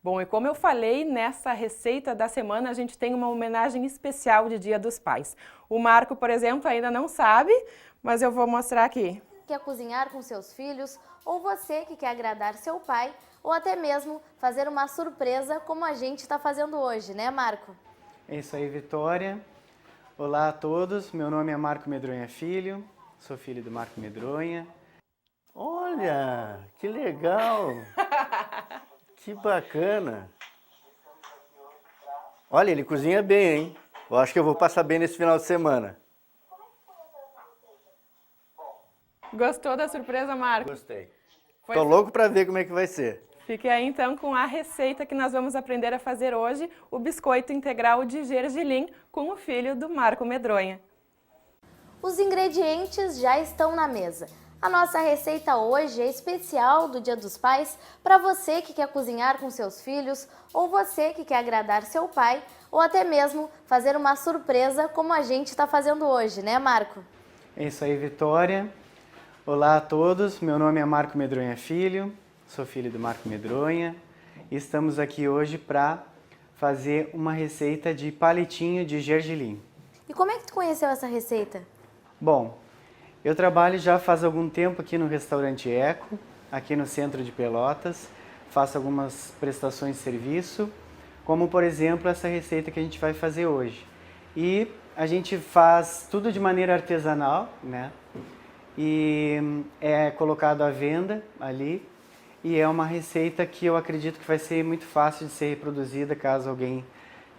Bom, e como eu falei, nessa receita da semana a gente tem uma homenagem especial de Dia dos Pais. O Marco, por exemplo, ainda não sabe, mas eu vou mostrar aqui. Quer cozinhar com seus filhos, ou você que quer agradar seu pai, ou até mesmo fazer uma surpresa como a gente está fazendo hoje, né, Marco? É isso aí, Vitória. Olá a todos, meu nome é Marco Medronha Filho, sou filho do Marco Medronha. Olha, que legal! Que bacana! Olha, ele cozinha bem, hein? Eu acho que eu vou passar bem nesse final de semana. Gostou da surpresa, Marco? Gostei. Foi Tô louco pra ver como é que vai ser. Fique aí então com a receita que nós vamos aprender a fazer hoje, o biscoito integral de gergelim com o filho do Marco Medronha. Os ingredientes já estão na mesa. A nossa receita hoje é especial do Dia dos Pais para você que quer cozinhar com seus filhos, ou você que quer agradar seu pai, ou até mesmo fazer uma surpresa como a gente está fazendo hoje, né, Marco? É isso aí, Vitória. Olá a todos, meu nome é Marco Medronha Filho, sou filho do Marco Medronha e estamos aqui hoje para fazer uma receita de palitinho de gergelim. E como é que tu conheceu essa receita? Bom, eu trabalho já faz algum tempo aqui no restaurante Eco, aqui no centro de Pelotas, faço algumas prestações de serviço, como por exemplo essa receita que a gente vai fazer hoje. E a gente faz tudo de maneira artesanal, né? E é colocado à venda ali e é uma receita que eu acredito que vai ser muito fácil de ser reproduzida caso alguém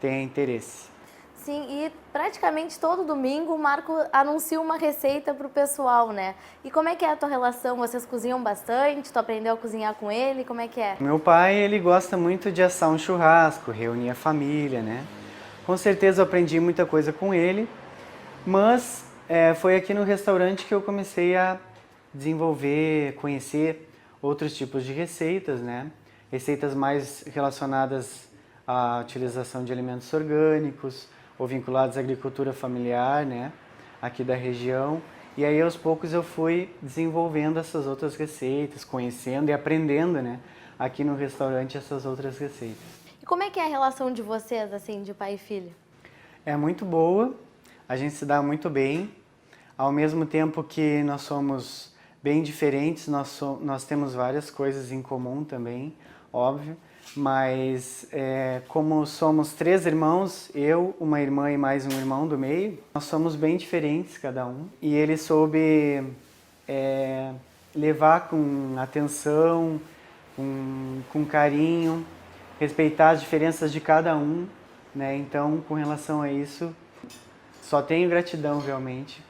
tenha interesse. Sim, e praticamente todo domingo o Marco anuncia uma receita para o pessoal, né? E como é que é a tua relação? Vocês cozinham bastante? Tu aprendeu a cozinhar com ele? Como é que é? Meu pai, ele gosta muito de assar um churrasco, reunir a família, né? Com certeza eu aprendi muita coisa com ele, mas foi aqui no restaurante que eu comecei a desenvolver, conhecer outros tipos de receitas, né? Receitas mais relacionadas à utilização de alimentos orgânicos ou vinculados à agricultura familiar, né? Aqui da região. E aí aos poucos eu fui desenvolvendo essas outras receitas, conhecendo e aprendendo, né? Aqui no restaurante essas outras receitas. E como é que é a relação de vocês, assim, de pai e filho? É muito boa, a gente se dá muito bem, ao mesmo tempo que nós somos bem diferentes, nós temos várias coisas em comum também, óbvio, mas como somos 3 irmãos, eu, uma irmã e mais um irmão do meio, nós somos bem diferentes cada um, e ele soube levar com atenção, com carinho, respeitar as diferenças de cada um, né? Então, com relação a isso, só tenho gratidão realmente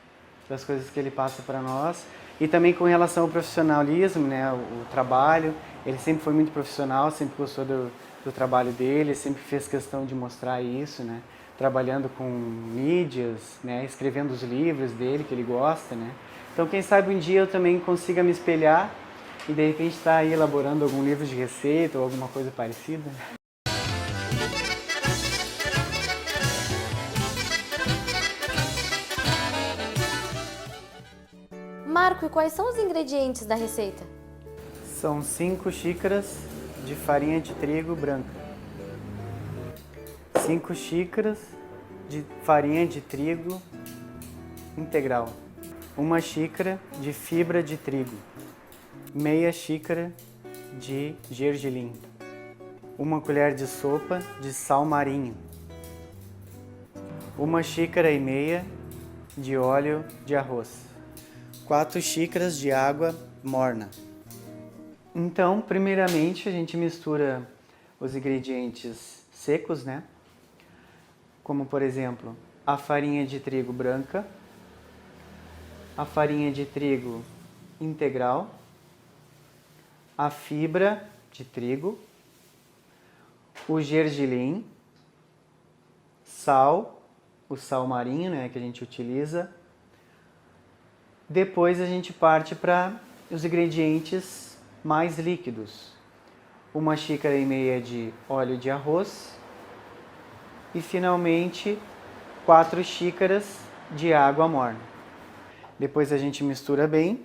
das coisas que ele passa para nós. E também com relação ao profissionalismo, né? O trabalho, ele sempre foi muito profissional, sempre gostou do trabalho dele, sempre fez questão de mostrar isso, né? Trabalhando com mídias, né? Escrevendo os livros dele que ele gosta, né? Então, quem sabe um dia eu também consiga me espelhar e de repente estar aí elaborando algum livro de receita ou alguma coisa parecida. Marco, e quais são os ingredientes da receita? São 5 xícaras de farinha de trigo branca. 5 xícaras de farinha de trigo integral. 1 xícara de fibra de trigo. Meia xícara de gergelim. 1 colher de sopa de sal marinho. 1 xícara e meia de óleo de arroz. 4 xícaras de água morna. Então, primeiramente, a gente mistura os ingredientes secos, né? Como, por exemplo, a farinha de trigo branca, a farinha de trigo integral, a fibra de trigo, o gergelim, sal, o sal marinho, né, que a gente utiliza. Depois a gente parte para os ingredientes mais líquidos. 1 xícara e meia de óleo de arroz e finalmente 4 xícaras de água morna. Depois a gente mistura bem,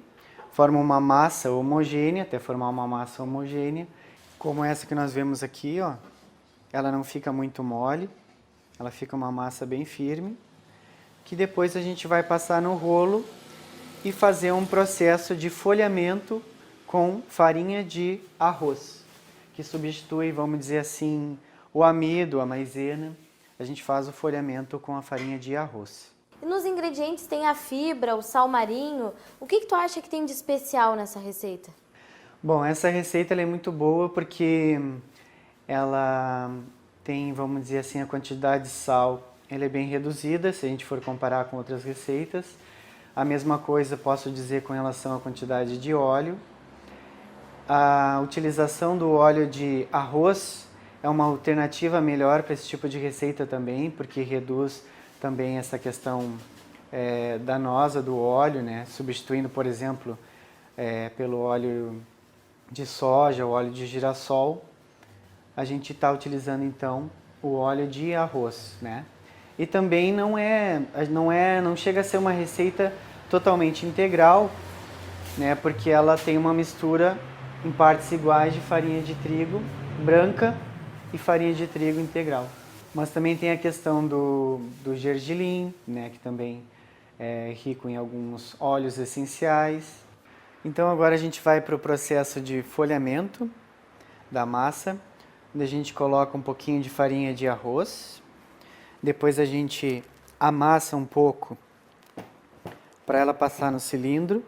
forma uma massa homogênea, até formar uma massa homogênea, Como essa que nós vemos aqui, ó, ela não fica muito mole, ela fica uma massa bem firme, que depois a gente vai passar no rolo e fazer um processo de folhamento com farinha de arroz, que substitui, vamos dizer assim, o amido, a maisena. A gente faz o folhamento com a farinha de arroz. E nos ingredientes tem a fibra, o sal marinho. O que tu acha que tem de especial nessa receita? Bom, essa receita ela é muito boa porque ela tem, vamos dizer assim, a quantidade de sal, ela é bem reduzida se a gente for comparar com outras receitas. A mesma coisa posso dizer com relação à quantidade de óleo. A utilização do óleo de arroz é uma alternativa melhor para esse tipo de receita também, porque reduz também essa questão danosa do óleo, né? Substituindo, por exemplo, pelo óleo de soja, o óleo de girassol, a gente está utilizando então o óleo de arroz, né? E também não chega a ser uma receita totalmente integral, né? Porque ela tem uma mistura em partes iguais de farinha de trigo branca e farinha de trigo integral. Mas também tem a questão do gergelim, né? Que também é rico em alguns óleos essenciais. Então agora a gente vai para o processo de folhamento da massa, onde a gente coloca um pouquinho de farinha de arroz, depois a gente amassa um pouco para ela passar no cilindro.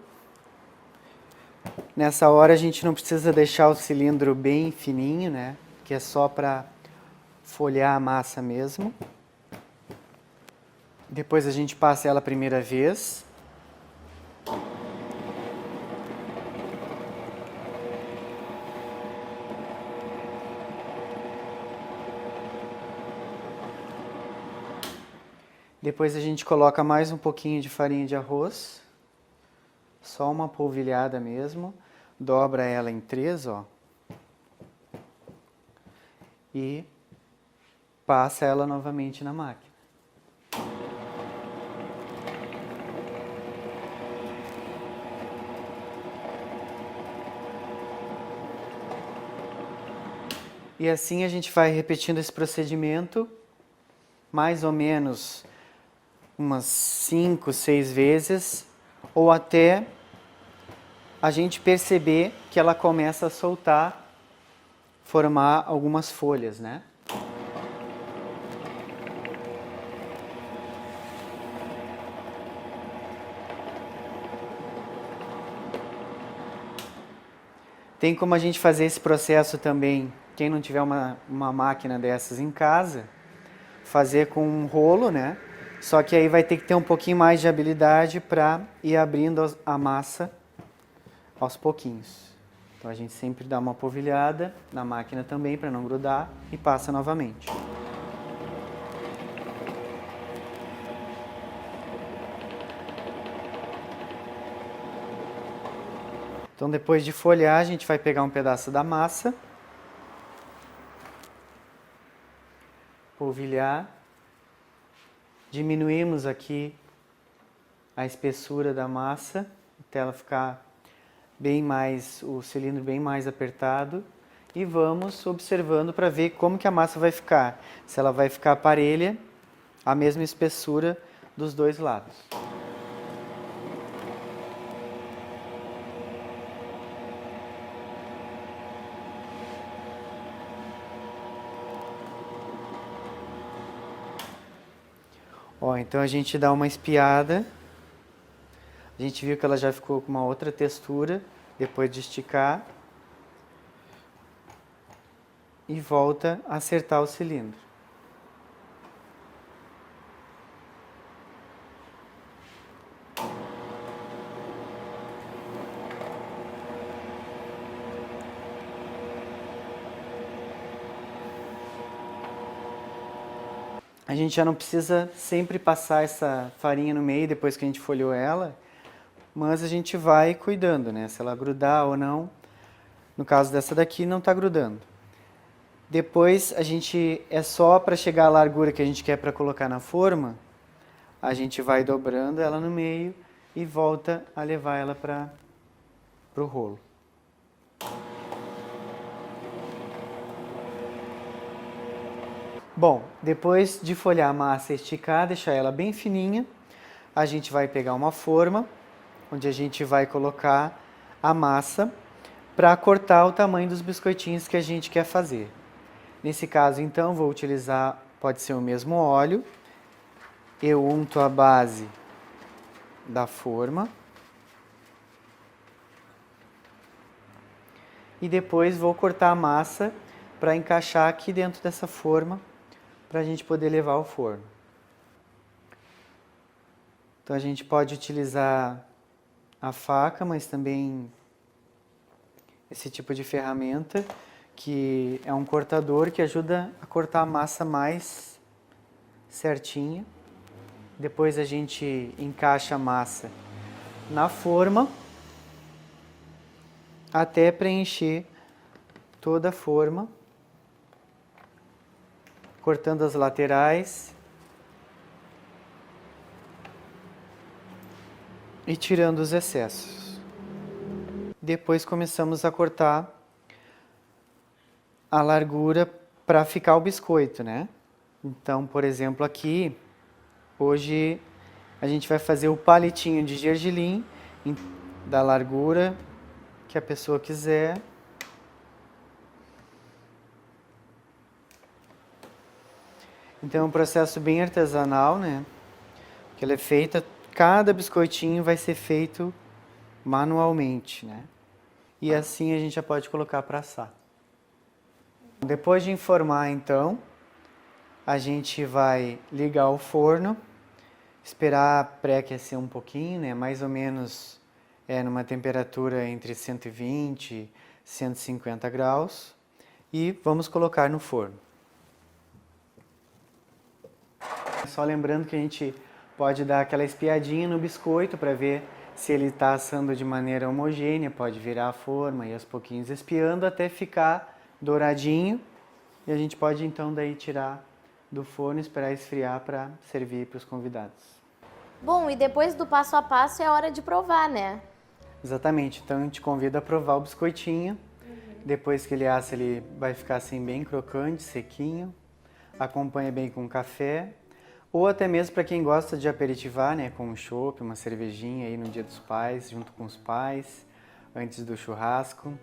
Nessa hora a gente não precisa deixar o cilindro bem fininho, né? Que é só para folhar a massa mesmo. Depois a gente passa ela a primeira vez. Depois a gente coloca mais um pouquinho de farinha de arroz, só uma polvilhada mesmo, dobra ela em 3, ó, e passa ela novamente na máquina. E assim a gente vai repetindo esse procedimento, mais ou menos umas 5, 6 vezes, ou até a gente perceber que ela começa a soltar, formar algumas folhas, né? Tem como a gente fazer esse processo também, quem não tiver uma máquina dessas em casa, fazer com um rolo, né? Só que aí vai ter que ter um pouquinho mais de habilidade para ir abrindo a massa aos pouquinhos. Então a gente sempre dá uma polvilhada na máquina também para não grudar e passa novamente. Então depois de folhar, a gente vai pegar um pedaço da massa, polvilhar, diminuímos aqui a espessura da massa até ela ficar o cilindro bem mais apertado, e vamos observando para ver como que a massa vai ficar, se ela vai ficar parelha, a mesma espessura dos dois lados. Ó, então a gente dá uma espiada, a gente viu que ela já ficou com uma outra textura, depois de esticar, e volta a acertar o cilindro. A gente já não precisa sempre passar essa farinha no meio depois que a gente folhou ela, mas a gente vai cuidando, né? Se ela grudar ou não. No caso dessa daqui, não está grudando. Depois, é só para chegar à largura que a gente quer para colocar na forma, a gente vai dobrando ela no meio e volta a levar ela para o rolo. Bom, depois de folhar a massa e esticar, deixar ela bem fininha, a gente vai pegar uma forma, onde a gente vai colocar a massa para cortar o tamanho dos biscoitinhos que a gente quer fazer. Nesse caso, então, vou utilizar, pode ser o mesmo óleo. Eu unto a base da forma. E depois vou cortar a massa para encaixar aqui dentro dessa forma, para a gente poder levar ao forno. Então a gente pode utilizar a faca, mas também esse tipo de ferramenta, que é um cortador que ajuda a cortar a massa mais certinha. Depois a gente encaixa a massa na forma até preencher toda a forma, cortando as laterais e tirando os excessos. Depois começamos a cortar a largura para ficar o biscoito, né? Então, por exemplo, aqui, hoje a gente vai fazer o palitinho de gergelim da largura que a pessoa quiser. Então é um processo bem artesanal, né? Que ela é feita, cada biscoitinho vai ser feito manualmente, né? E assim a gente já pode colocar para assar. Depois de enformar, então, a gente vai ligar o forno, esperar pré-aquecer um pouquinho, né? Mais ou menos numa temperatura entre 120 e 150 graus. E vamos colocar no forno. Só lembrando que a gente pode dar aquela espiadinha no biscoito para ver se ele está assando de maneira homogênea, pode virar a forma e aos pouquinhos espiando até ficar douradinho. E a gente pode então daí tirar do forno e esperar esfriar para servir para os convidados. Bom, e depois do passo a passo é hora de provar, né? Exatamente, então a gente convida a provar o biscoitinho. Depois que ele assa, ele vai ficar assim bem crocante, sequinho. Acompanha bem com café. Ou até mesmo para quem gosta de aperitivar, né, com um chopp, uma cervejinha aí no Dia dos Pais, junto com os pais, antes do churrasco.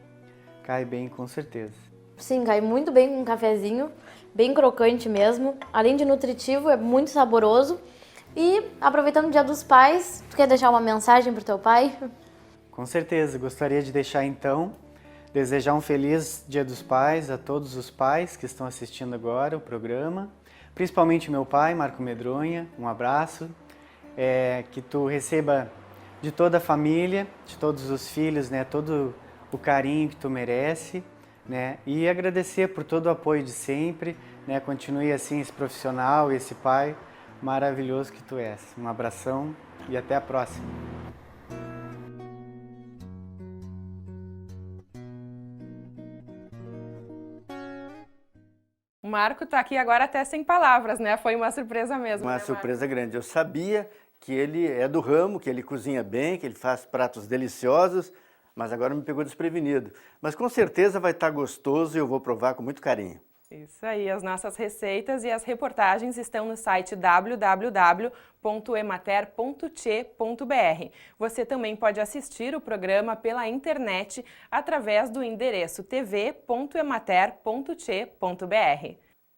Cai bem com certeza. Sim, cai muito bem com um cafezinho, bem crocante mesmo. Além de nutritivo, é muito saboroso. E aproveitando o Dia dos Pais, tu quer deixar uma mensagem pro teu pai? Com certeza, gostaria de deixar então, desejar um feliz Dia dos Pais a todos os pais que estão assistindo agora o programa. Principalmente meu pai, Marco Medronha, um abraço, que tu receba de toda a família, de todos os filhos, né, todo o carinho que tu merece, né, e agradecer por todo o apoio de sempre, né, continue assim esse profissional, esse pai maravilhoso que tu és. Um abração e até a próxima. O Marco está aqui agora até sem palavras, né? Foi uma surpresa mesmo. Uma surpresa grande. Eu sabia que ele é do ramo, que ele cozinha bem, que ele faz pratos deliciosos, mas agora me pegou desprevenido. Mas com certeza vai estar gostoso e eu vou provar com muito carinho. Isso aí, as nossas receitas e as reportagens estão no site www.emater.che.br. Você também pode assistir o programa pela internet através do endereço tv.emater.che.br.